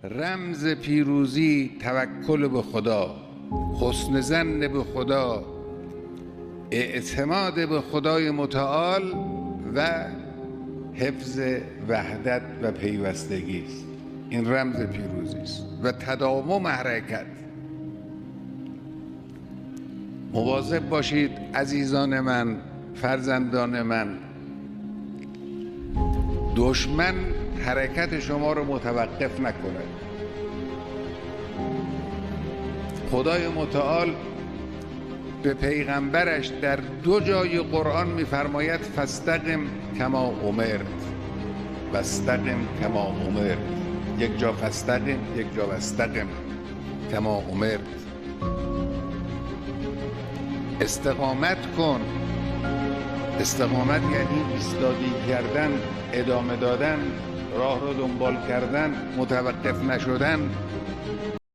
رمز پیروزی توکل به خدا، حسن ظن به خدا، اعتماد به خدای متعال و حفظ وحدت و پیوستگی است. این رمز پیروزی است و تداوم حرکت. مواظب باشید عزیزان من، فرزندان من، دشمن حرکت شما رو متوقف نکنه. خدای متعال به پیغمبرش در 2 جای قرآن می‌فرماید فاستقم کما امرت، واستقم کما امرت. یک جا فاستقم، یک جا واستقم کما امرت. استقامت کن. استقامت یعنی ایستادگی کردن، ادامه دادن، راه رو دنبال کردن، متوقف نشدن.